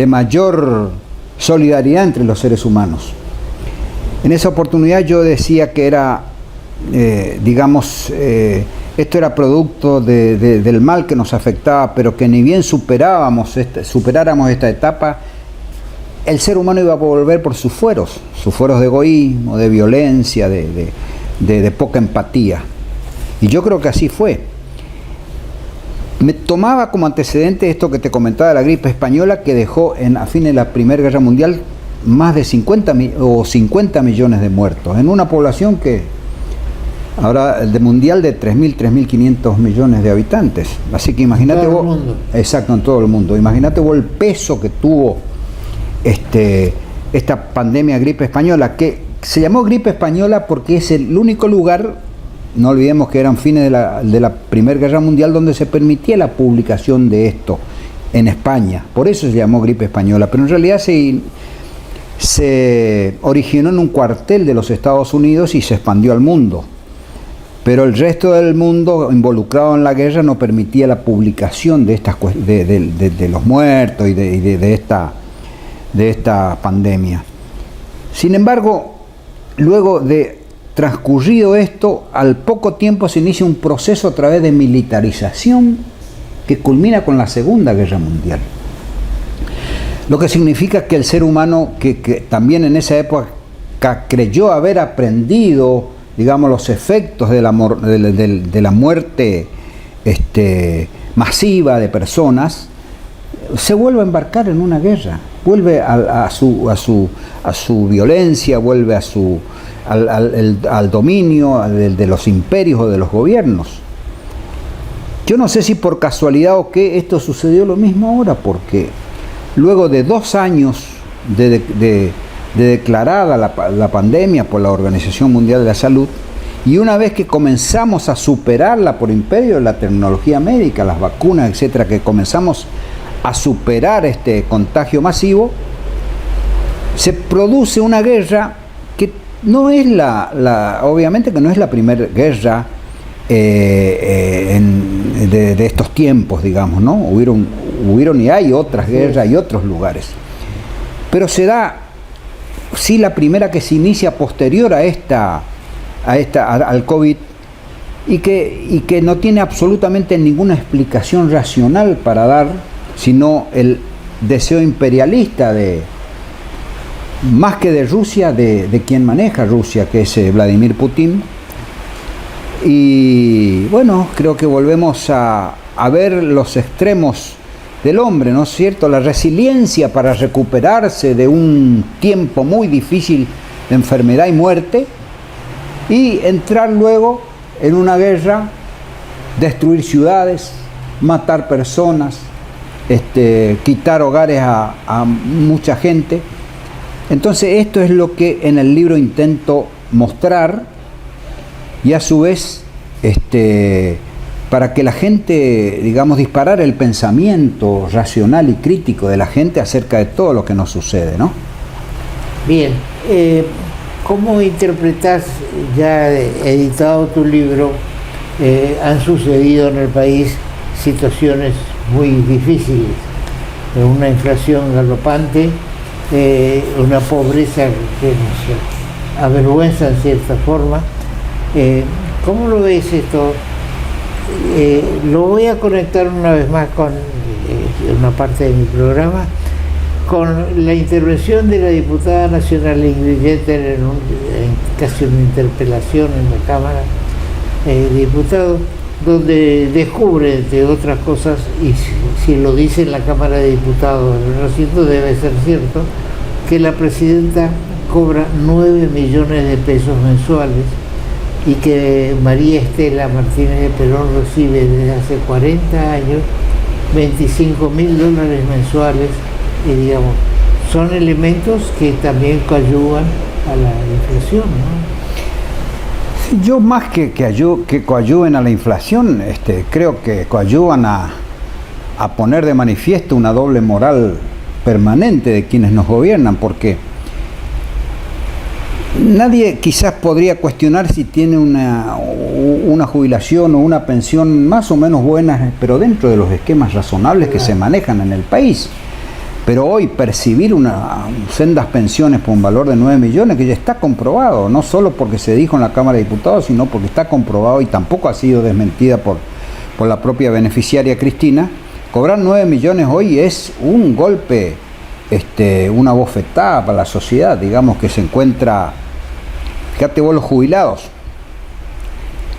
mayor solidaridad entre los seres humanos. En esa oportunidad yo decía que era, esto era producto del mal que nos afectaba, pero que ni bien superáramos esta etapa, el ser humano iba a volver por sus fueros de egoísmo, de violencia, de poca empatía. Y yo creo que así fue. Me tomaba como antecedente esto que te comentaba de la gripe española, que dejó a fines de la Primera Guerra Mundial más de 50 millones de muertos, en una población que ahora de mundial de 3.500 millones de habitantes. Así que imagínate vos, exacto, en todo el mundo. Imagínate vos el peso que tuvo esta pandemia gripe española, que se llamó gripe española porque es el único lugar, no olvidemos que eran fines de la Primera Guerra Mundial, donde se permitía la publicación de esto en España. Por eso se llamó gripe española, pero en realidad se originó en un cuartel de los Estados Unidos y se expandió al mundo. Pero el resto del mundo involucrado en la guerra no permitía la publicación de los muertos y de esta pandemia. Sin embargo, luego de transcurrido esto, al poco tiempo se inicia un proceso a través de militarización que culmina con la Segunda Guerra Mundial. Lo que significa que el ser humano, que también en esa época creyó haber aprendido, digamos, los efectos de la muerte masiva de personas, se vuelve a embarcar en una guerra, vuelve a su violencia, vuelve al dominio de los imperios o de los gobiernos. Yo no sé si por casualidad o qué esto sucedió lo mismo ahora, porque luego de 2 años de declarada la pandemia por la Organización Mundial de la Salud, y una vez que comenzamos a superarla por imperio de la tecnología médica, las vacunas, etcétera, que comenzamos a superar este contagio masivo, se produce una guerra que no es obviamente que no es la primera guerra de estos tiempos, digamos, ¿no? Hubieron y hay otras guerras y otros lugares. Pero se da, sí, la primera que se inicia posterior al COVID y que no tiene absolutamente ninguna explicación racional para dar, sino el deseo imperialista más que de Rusia, de quien maneja Rusia, que es Vladimir Putin, Y bueno, creo que volvemos a ver los extremos del hombre, ¿no es cierto? La resiliencia para recuperarse de un tiempo muy difícil de enfermedad y muerte, y entrar luego en una guerra, destruir ciudades, matar personas, quitar hogares a mucha gente. Entonces esto es lo que en el libro intento mostrar, y a su vez para que la gente, digamos, disparar el pensamiento racional y crítico de la gente acerca de todo lo que nos sucede, ¿no? Bien, ¿cómo interpretas, ya editado tu libro, han sucedido en el país situaciones muy difíciles, una inflación galopante, una pobreza que nos avergüenza en cierta forma? ¿Cómo lo ves esto? Lo voy a conectar una vez más con una parte de mi programa, con la intervención de la diputada nacional Ingrid Jeter en casi una interpelación en la Cámara de Diputados, donde descubre, entre otras cosas, y si lo dice en la Cámara de Diputados, el recinto debe ser cierto, que la presidenta cobra 9 millones de pesos mensuales, y que María Estela Martínez de Perón recibe desde hace 40 años $25.000 mensuales, y digamos, son elementos que también coadyuvan a la inflación, ¿no? Yo más que coadyuven a la inflación, creo que coadyuvan a poner de manifiesto una doble moral permanente de quienes nos gobiernan, porque nadie quizás podría cuestionar si tiene una jubilación o una pensión más o menos buena, pero dentro de los esquemas razonables que se manejan en el país. Pero hoy percibir sendas pensiones por un valor de 9 millones, que ya está comprobado, no solo porque se dijo en la Cámara de Diputados, sino porque está comprobado y tampoco ha sido desmentida por la propia beneficiaria Cristina, cobrar 9 millones hoy es un golpe, una bofetada para la sociedad, digamos, que se encuentra. Fíjate vos, los jubilados.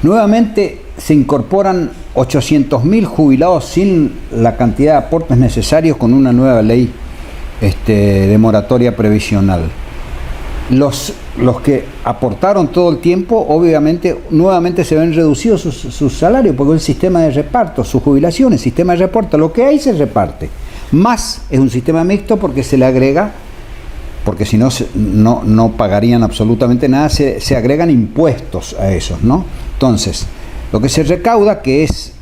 Nuevamente se incorporan 800.000 jubilados sin la cantidad de aportes necesarios con una nueva ley de moratoria previsional. Los que aportaron todo el tiempo, obviamente, nuevamente se ven reducidos sus salarios, porque el sistema de reparto, sus jubilaciones, sistema de reparto, lo que hay se reparte. Más es un sistema mixto porque se le agrega, porque si no, no pagarían absolutamente nada, se agregan impuestos a esos, ¿no? Entonces, lo que se recauda, que es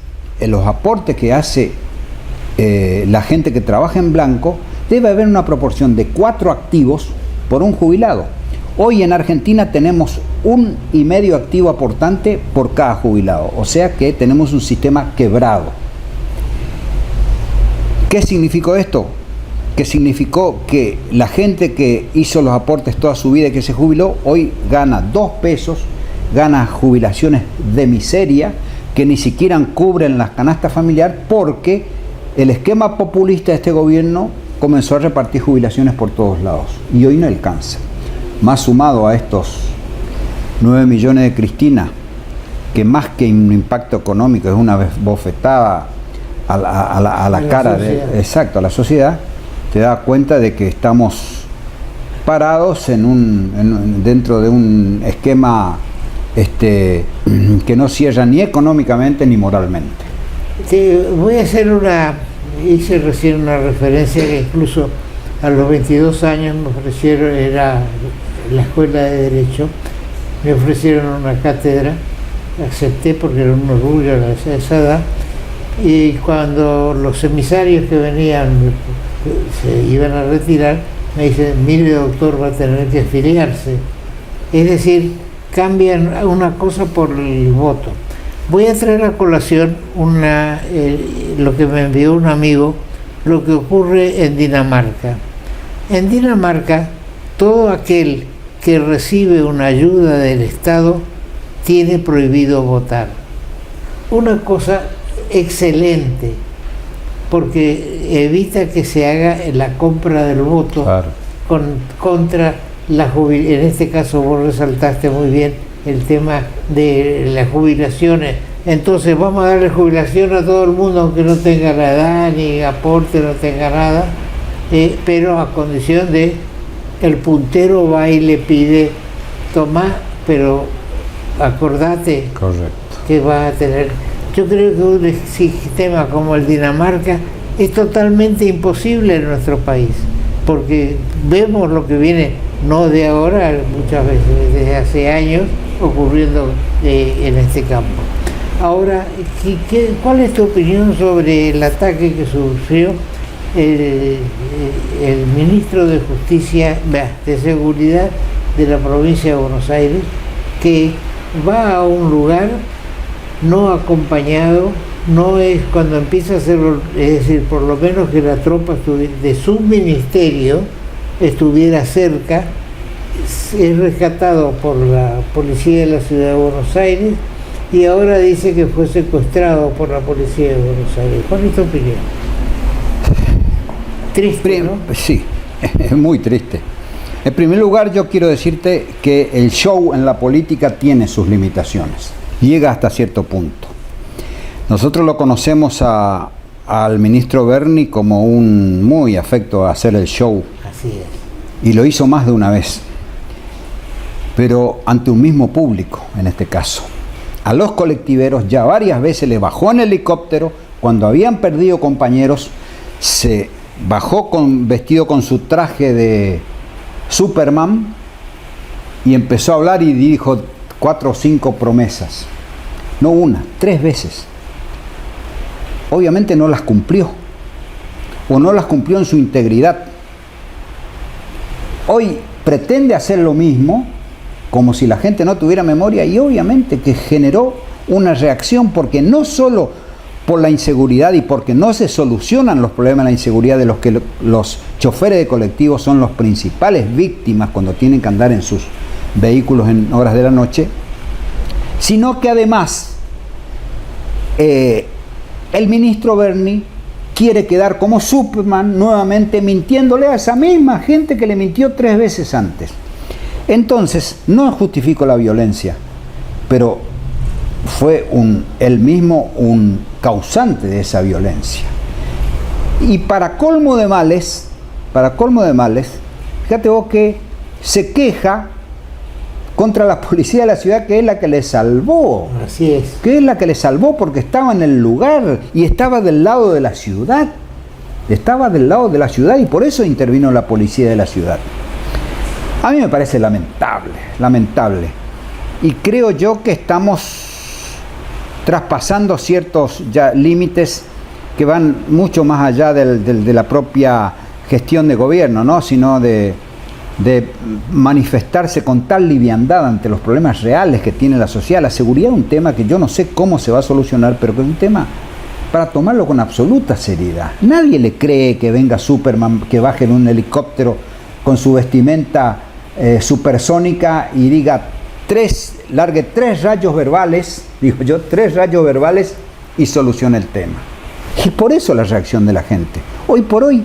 los aportes que hace la gente que trabaja en blanco, debe haber una proporción de 4 activos por un jubilado. Hoy en Argentina tenemos 1,5 activo aportante por cada jubilado, o sea que tenemos un sistema quebrado. ¿Qué significó esto? Que significó que la gente que hizo los aportes toda su vida y que se jubiló, hoy gana 2 pesos, gana jubilaciones de miseria que ni siquiera cubren las canastas familiares, porque el esquema populista de este gobierno comenzó a repartir jubilaciones por todos lados y hoy no alcanza. Más sumado a estos 9 millones de Cristina, que más que un impacto económico es una bofetada a la cara a la sociedad, te das cuenta de que estamos parados dentro de un esquema que no cierra ni económicamente ni moralmente. Voy a hacer hice recién una referencia que incluso a los 22 años me ofrecieron, era la escuela de Derecho, me ofrecieron una cátedra, acepté porque era un orgullo a esa edad, y cuando los emisarios que venían se iban a retirar, me dicen: mire, doctor, va a tener que afiliarse. Es decir, cambian una cosa por el voto. Voy a traer a colación lo que me envió un amigo, lo que ocurre en Dinamarca. En Dinamarca, todo aquel que recibe una ayuda del Estado tiene prohibido votar. Una cosa excelente, porque evita que se haga la compra del voto, claro, contra en este caso vos resaltaste muy bien el tema de las jubilaciones. Entonces vamos a darle jubilación a todo el mundo, aunque no tenga la edad, ni aporte, no tenga nada, pero a condición de el puntero va y le pide, tomá, pero acordate. Correcto. Que va a tener. Yo creo que un sistema como el Dinamarca es totalmente imposible en nuestro país, porque vemos lo que viene, no de ahora, muchas veces desde hace años, ocurriendo en este campo. Ahora, ¿cuál es tu opinión sobre el ataque que sufrió el ministro de Justicia, de Seguridad de la provincia de Buenos Aires, que va a un lugar no acompañado, no es cuando empieza a hacerlo, es decir, por lo menos que la tropa de su ministerio estuviera cerca, es rescatado por la policía de la ciudad de Buenos Aires y ahora dice que fue secuestrado por la policía de Buenos Aires. ¿Cuál es tu opinión? Triste, ¿no? Sí, es muy triste. En primer lugar, yo quiero decirte que el show en la política tiene sus limitaciones. Llega hasta cierto punto. Nosotros lo conocemos al ministro Berni como un muy afecto a hacer el show. Así es. Y lo hizo más de una vez. Pero ante un mismo público, en este caso. A los colectiveros ya varias veces le bajó en helicóptero, cuando habían perdido compañeros, se bajó vestido con su traje de Superman y empezó a hablar y dijo 4 o 5 promesas. No una, 3 veces. Obviamente no las cumplió, o no las cumplió en su integridad. Hoy pretende hacer lo mismo, como si la gente no tuviera memoria, y obviamente que generó una reacción, porque no solo por la inseguridad y porque no se solucionan los problemas de la inseguridad, de los que los choferes de colectivos son los principales víctimas cuando tienen que andar en sus vehículos en horas de la noche, sino que además el ministro Berni quiere quedar como Superman nuevamente, mintiéndole a esa misma gente que le mintió 3 veces antes. Entonces, no justifico la violencia, pero fue él mismo un causante de esa violencia. Y para colmo de males, fíjate vos que se queja contra la policía de la ciudad, que es la que le salvó. Así es. Que es la que le salvó porque estaba en el lugar y estaba del lado de la ciudad. Estaba del lado de la ciudad y por eso intervino la policía de la ciudad. A mí me parece lamentable. Y creo yo que estamos traspasando ciertos ya límites que van mucho más allá de la propia gestión de gobierno, ¿no? Sino de manifestarse con tal liviandad ante los problemas reales que tiene la sociedad. La seguridad es un tema que yo no sé cómo se va a solucionar, pero que es un tema para tomarlo con absoluta seriedad. Nadie le cree que venga Superman, que baje en un helicóptero con su vestimenta supersónica y diga largue 3 rayos verbales, digo yo, 3 rayos verbales y solucione el tema. Y por eso la reacción de la gente. Hoy por hoy,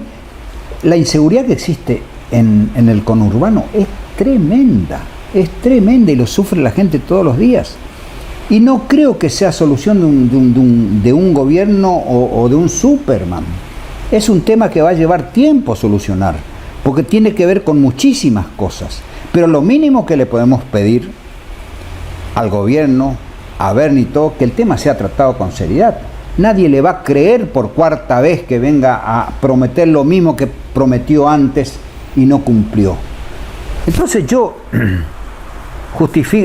la inseguridad que existe en el conurbano es tremenda y lo sufre la gente todos los días. Y no creo que sea solución de un gobierno o de un Superman. Es un tema que va a llevar tiempo solucionar, porque tiene que ver con muchísimas cosas. Pero lo mínimo que le podemos pedir al gobierno, a Berni y todo, que el tema sea tratado con seriedad. Nadie le va a creer por 4ª vez que venga a prometer lo mismo que prometió antes y no cumplió. Entonces yo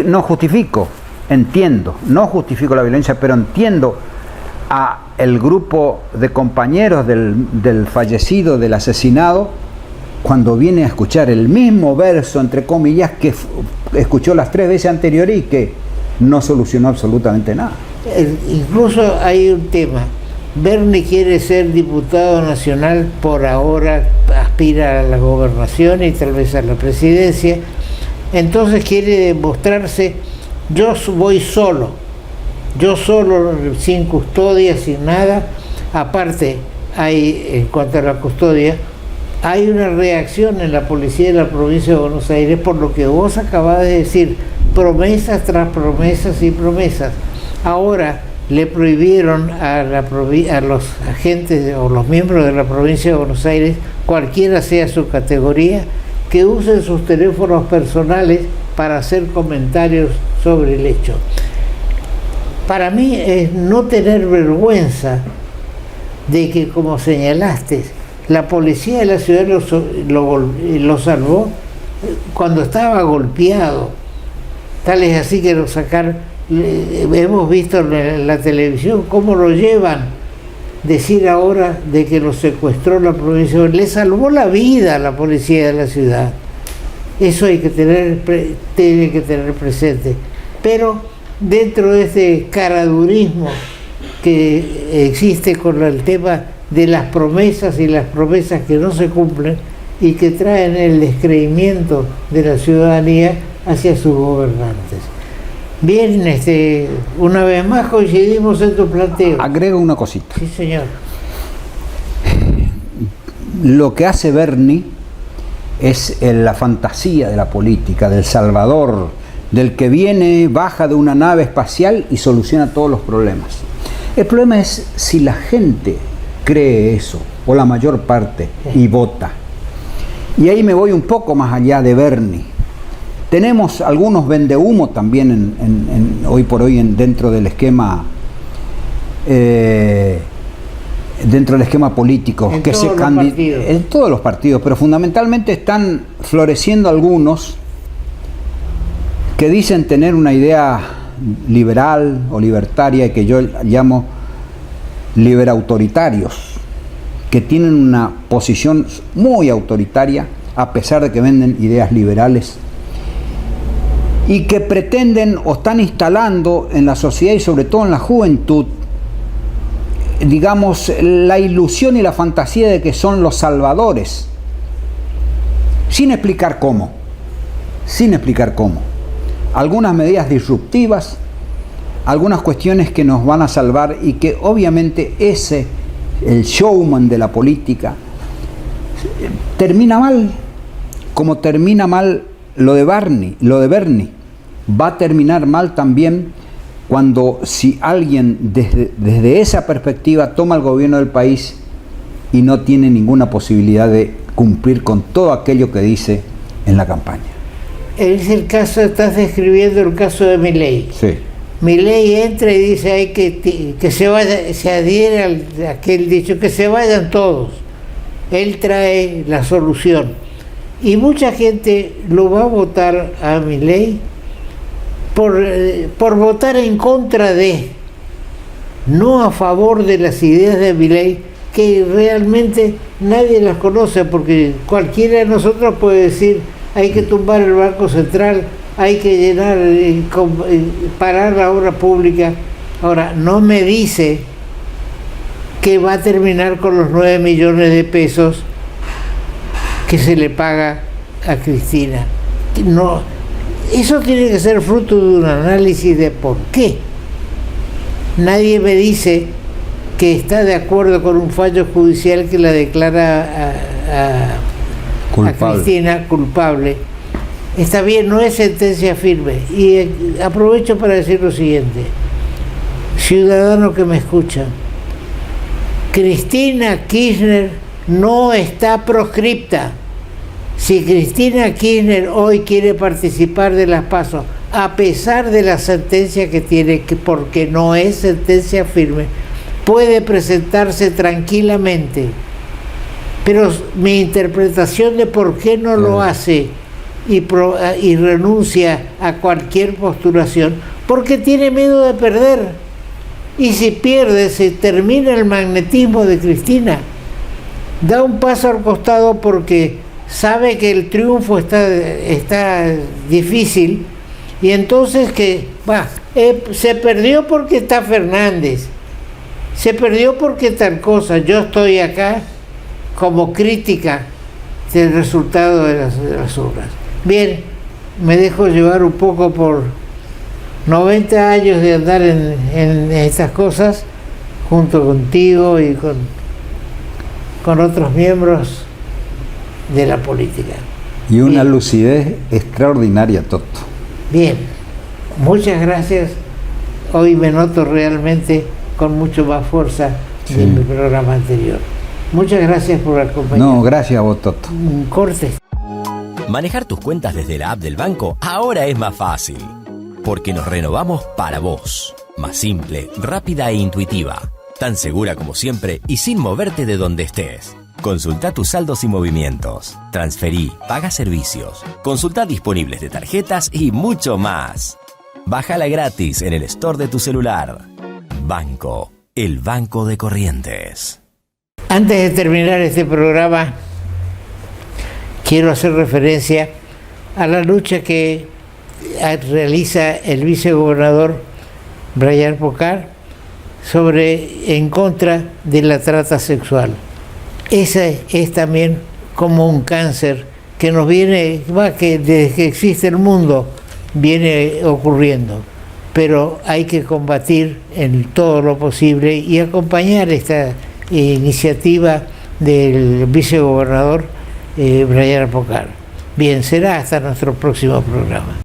no justifico la violencia, pero entiendo a el grupo de compañeros del fallecido, del asesinado, cuando viene a escuchar el mismo verso, entre comillas, que escuchó las 3 veces anteriores y que no solucionó absolutamente nada. Incluso hay un tema. Berni quiere ser diputado nacional, por ahora aspira a la gobernación y tal vez a la presidencia. Entonces quiere demostrarse: yo voy solo, sin custodia, sin nada. Aparte, hay, en cuanto a la custodia, hay una reacción en la policía de la provincia de Buenos Aires por lo que vos acabás de decir, promesas tras promesas y promesas. Ahora le prohibieron a los agentes o los miembros de la provincia de Buenos Aires, cualquiera sea su categoría, que usen sus teléfonos personales para hacer comentarios sobre el hecho. Para mí es no tener vergüenza de que, como señalaste, la policía de la ciudad lo salvó cuando estaba golpeado. Tal es así que lo sacaron. Hemos visto en la televisión cómo lo llevan. Decir ahora de que lo secuestró la provincia, le salvó la vida a la policía de la ciudad. Eso tiene que tener presente. Pero dentro de este caradurismo que existe con el tema de las promesas y las promesas que no se cumplen y que traen el descreimiento de la ciudadanía hacia sus gobernantes. Bien, una vez más coincidimos en tu planteo. Agrego una cosita. Sí, señor. Lo que hace Bernie es la fantasía de la política, del salvador, del que viene, baja de una nave espacial y soluciona todos los problemas. El problema es si la gente cree eso, o la mayor parte, y vota. Y ahí me voy un poco más allá de Bernie. Tenemos algunos vendehumo también hoy por hoy dentro del esquema político en que todos se los partidos. En todos los partidos, pero fundamentalmente están floreciendo algunos que dicen tener una idea liberal o libertaria, que yo llamo liberautoritarios, que tienen una posición muy autoritaria a pesar de que venden ideas liberales, y que pretenden o están instalando en la sociedad y sobre todo en la juventud, digamos, la ilusión y la fantasía de que son los salvadores, sin explicar cómo. Algunas medidas disruptivas, algunas cuestiones que nos van a salvar, y que obviamente el showman de la política, termina mal, como termina mal lo de Bernie. Va a terminar mal también si alguien desde esa perspectiva toma el gobierno del país y no tiene ninguna posibilidad de cumplir con todo aquello que dice en la campaña. Es el caso, estás describiendo el caso de Milei. Sí. Milei entra y dice que se vaya, se adhiere a aquel dicho, que se vayan todos. Él trae la solución. Y mucha gente lo va a votar a Milei por votar en contra de, no a favor de las ideas de Milei, que realmente nadie las conoce, porque cualquiera de nosotros puede decir: hay que tumbar el Banco Central, hay que llenar, parar la obra pública. Ahora, no me dice que va a terminar con los 9 millones de pesos que se le paga a Cristina. No, eso tiene que ser fruto de un análisis de por qué. Nadie me dice que está de acuerdo con un fallo judicial que la declara a Cristina culpable. Está bien, no es sentencia firme. Y aprovecho para decir lo siguiente: ciudadano que me escucha, Cristina Kirchner no está proscripta. Si Cristina Kirchner hoy quiere participar de las PASO, a pesar de la sentencia que tiene, porque no es sentencia firme, puede presentarse tranquilamente. Pero mi interpretación de por qué no lo hace y renuncia a cualquier postulación, porque tiene miedo de perder. Y si pierde, se termina el magnetismo de Cristina. Da un paso al costado porque sabe que el triunfo está difícil, y entonces se perdió porque está Fernández, se perdió porque tal cosa. Yo estoy acá como crítica del resultado de las obras. Bien, me dejo llevar un poco por 90 años de andar en estas cosas, junto contigo y con otros miembros de la política. Y una Bien. lucidez extraordinaria, Toto. Bien, muchas gracias. Hoy me noto realmente con mucho más fuerza Sí. de mi programa anterior. Muchas gracias por acompañarme. No, gracias a vos, Toto. Un corte. Manejar tus cuentas desde la app del banco ahora es más fácil, porque nos renovamos para vos. Más simple, rápida e intuitiva. Tan segura como siempre y sin moverte de donde estés. Consulta tus saldos y movimientos. Transferí, paga servicios. Consulta disponibles de tarjetas y mucho más. Bájala gratis en el store de tu celular. Banco, el Banco de Corrientes. Antes de terminar este programa, quiero hacer referencia a la lucha que realiza el vicegobernador Brian Pocar en contra de la trata sexual. Ese es también como un cáncer que nos viene, que desde que existe el mundo viene ocurriendo, pero hay que combatir en todo lo posible y acompañar esta iniciativa del vicegobernador Brian Pocar. Bien, será hasta nuestro próximo programa.